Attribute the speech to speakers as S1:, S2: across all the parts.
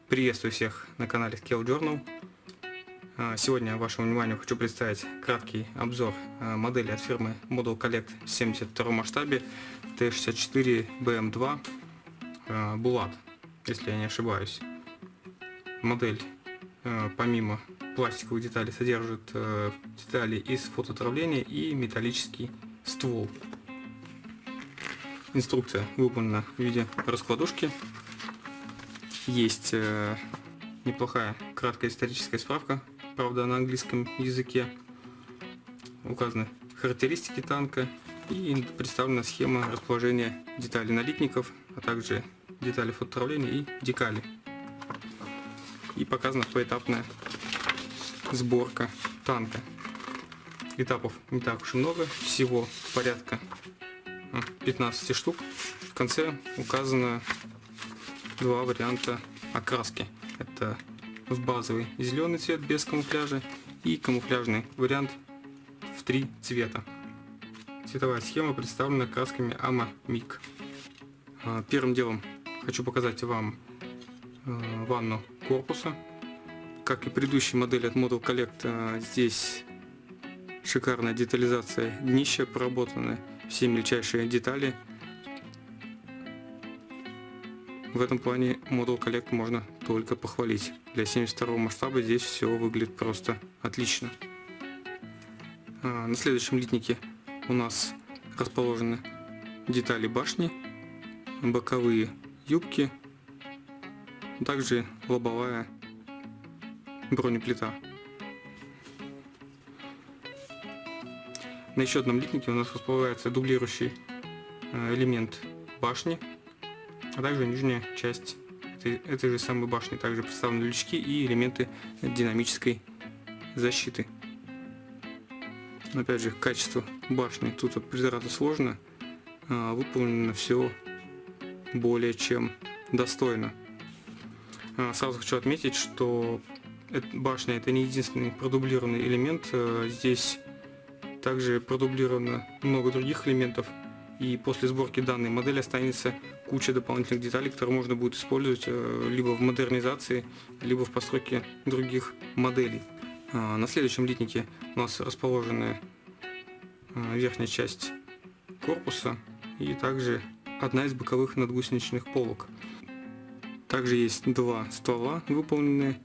S1: Приветствую всех на канале Scale Journal. Сегодня вашему вниманию хочу представить краткий обзор модели от фирмы Model Collect в 72 масштабе T64BM2 Bulat, если я не ошибаюсь. Модель помимо пластиковых деталей содержит детали из фототравления и металлический ствол. Инструкция выполнена в виде раскладушки. Есть неплохая краткая историческая справка, правда на английском языке. Указаны характеристики танка и представлена схема расположения деталей налитников, а также детали фототравления и декали. И показана поэтапная сборка танка. Этапов не так уж и много, всего порядка 15 штук. В конце указано два варианта окраски. Это в базовый зеленый цвет без камуфляжа и камуфляжный вариант в 3 цвета. Цветовая схема представлена красками AMA MIG. Первым делом хочу показать вам ванну корпуса. Как и предыдущей модели от Model Collect, здесь шикарная детализация днища, проработаны все мельчайшие детали. В этом плане Model Collect можно только похвалить. Для 72 масштаба здесь все выглядит просто отлично. На следующем литнике у нас расположены детали башни, боковые юбки, также лобовая бронеплита. На еще одном литнике у нас располагается дублирующий элемент башни, а также нижняя часть этой же самой башни. Также представлены лючки и элементы динамической защиты. Но опять же, качество башни тут придраться сложно, выполнено все более чем достойно. Сразу хочу отметить, что башня это не единственный продублированный элемент. Здесь также продублировано много других элементов. И после сборки данной модели останется куча дополнительных деталей, которые можно будет использовать либо в модернизации, либо в постройке других моделей. На следующем литнике у нас расположена верхняя часть корпуса и также одна из боковых надгусеничных полок. Также есть два ствола, выполненные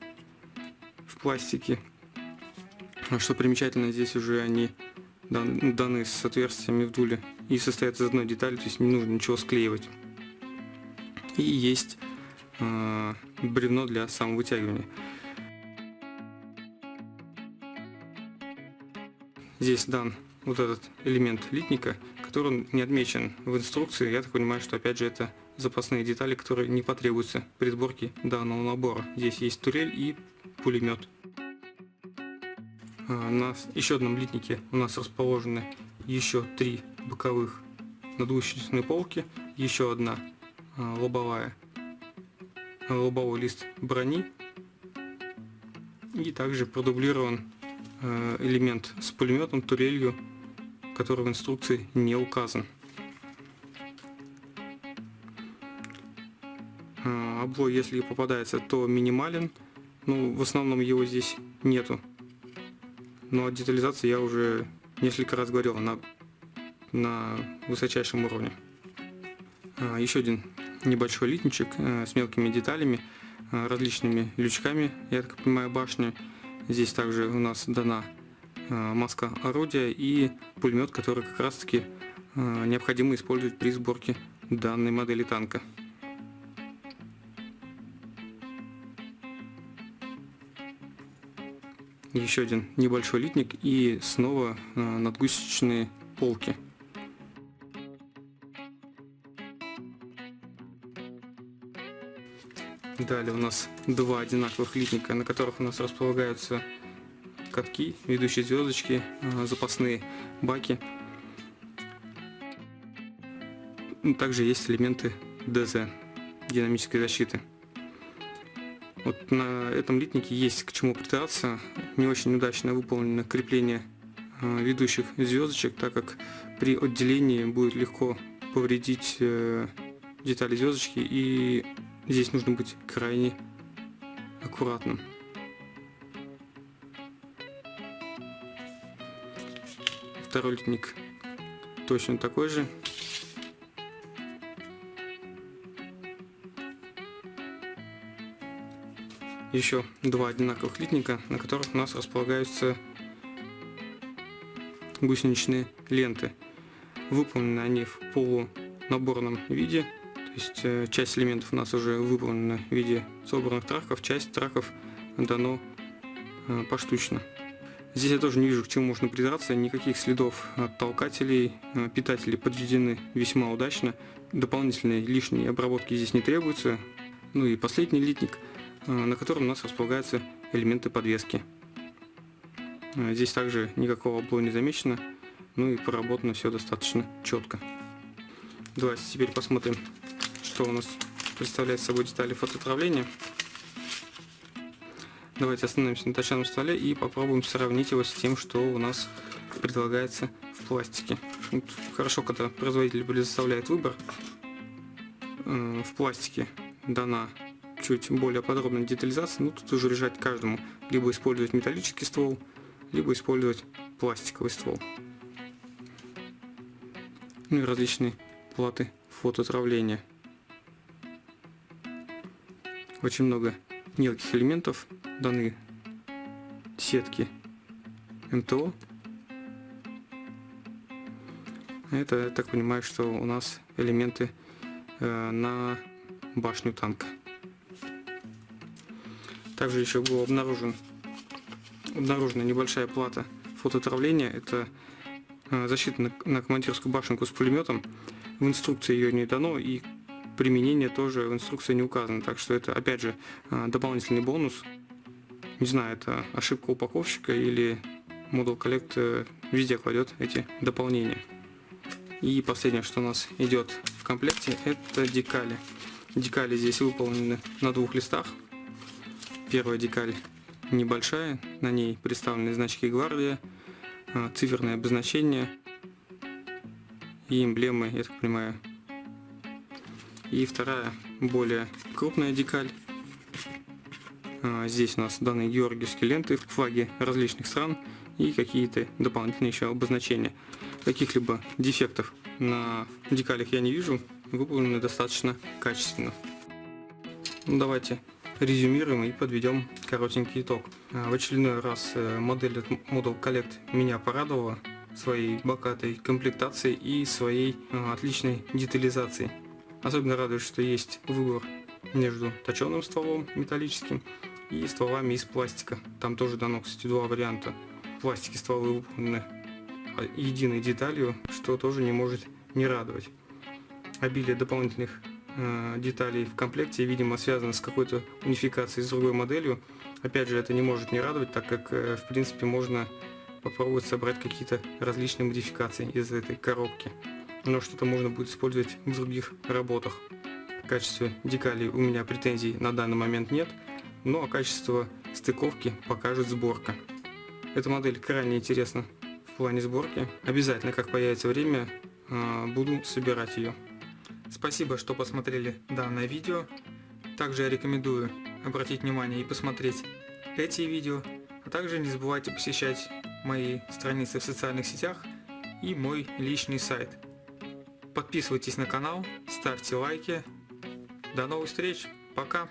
S1: в пластике. Что примечательно, здесь уже они даны с отверстиями в дуле и состоят из одной детали, то есть не нужно ничего склеивать. И есть бревно для самовытягивания. Здесь дан вот этот элемент литника, который не отмечен в инструкции. Я так понимаю, что опять же это запасные детали, которые не потребуются при сборке данного набора. Здесь есть турель и пулемет. На еще одном литнике у нас расположены еще 3 боковых надгусеничные полки, еще одна лобовой лист брони, и также продублирован элемент с пулеметом, турелью, который в инструкции не указан. Облой, если попадается, то минимален, но в основном его здесь нету. Но о детализации я уже несколько раз говорил, на высочайшем уровне. Еще один небольшой литничек с мелкими деталями, различными лючками, я так понимаю, башни. Здесь также у нас дана маска орудия и пулемет, который как раз таки необходимо использовать при сборке данной модели танка. Еще один небольшой литник и снова надгусеничные полки. Далее у нас два одинаковых литника, на которых у нас располагаются катки, ведущие звездочки, запасные баки. Также есть элементы ДЗ, динамической защиты. Вот на этом литнике есть к чему придраться. Не очень удачно выполнено крепление ведущих звездочек, так как при отделении будет легко повредить детали звездочки, и здесь нужно быть крайне аккуратным. Второй литник точно такой же. Еще два одинаковых литника, на которых у нас располагаются гусеничные ленты. Выполнены они в полунаборном виде, то есть часть элементов у нас уже выполнена в виде собранных траков, часть траков дано поштучно. Здесь я тоже не вижу, к чему можно придраться, никаких следов от толкателей, питатели подведены весьма удачно, дополнительной лишней обработки здесь не требуется. Ну и последний литник, на котором у нас располагаются элементы подвески. Здесь также никакого облоя не замечено, ну и проработано все достаточно четко. Давайте теперь посмотрим, что у нас представляет собой детали фототравления. Давайте остановимся на точенном стволе и попробуем сравнить его с тем, что у нас предлагается в пластике. Вот хорошо, когда производитель предоставляет выбор. В пластике дана чуть более подробная детализация, но тут уже решать каждому. Либо использовать металлический ствол, либо использовать пластиковый ствол. Ну и различные платы фототравления. Очень много мелких элементов, даны сетки МТО. Это, я так понимаю, что у нас элементы на башню танка. Также еще была обнаружена небольшая плата фототравления. Это защита на командирскую башенку с пулеметом. В инструкции ее не дано, и применение тоже в инструкции не указано. Так что это, опять же, дополнительный бонус. Не знаю, это ошибка упаковщика или Model Collect везде кладет эти дополнения. И последнее, что у нас идет в комплекте, это декали. Декали здесь выполнены на двух листах. Первая декаль небольшая, на ней представлены значки гвардия, циферные обозначения и эмблемы, я так понимаю. И вторая, более крупная декаль. Здесь у нас даны георгиевские ленты, флаги различных стран и какие-то дополнительные еще обозначения. Каких-либо дефектов на декалях я не вижу, выполнены достаточно качественно. Ну, давайте резюмируем и подведем коротенький итог. В очередной раз модель от Model Collect меня порадовала своей богатой комплектацией и своей отличной детализацией. Особенно радует, что есть выбор между точеным стволом металлическим и стволами из пластика. Там тоже дано, кстати, два варианта. В пластике стволы выполнены единой деталью, что тоже не может не радовать. Обилие дополнительных деталей в комплекте, видимо, связано с какой-то унификацией с другой моделью. Опять же, это не может не радовать, так как, в принципе, можно попробовать собрать какие-то различные модификации из этой коробки. Но что-то можно будет использовать в других работах. В качестве декалей у меня претензий на данный момент нет, но качество стыковки покажет сборка. Эта модель крайне интересна в плане сборки. Обязательно, как появится время, буду собирать ее. Спасибо, что посмотрели данное видео. Также я рекомендую обратить внимание и посмотреть эти видео. А также не забывайте посещать мои страницы в социальных сетях и мой личный сайт. Подписывайтесь на канал, ставьте лайки. До новых встреч. Пока.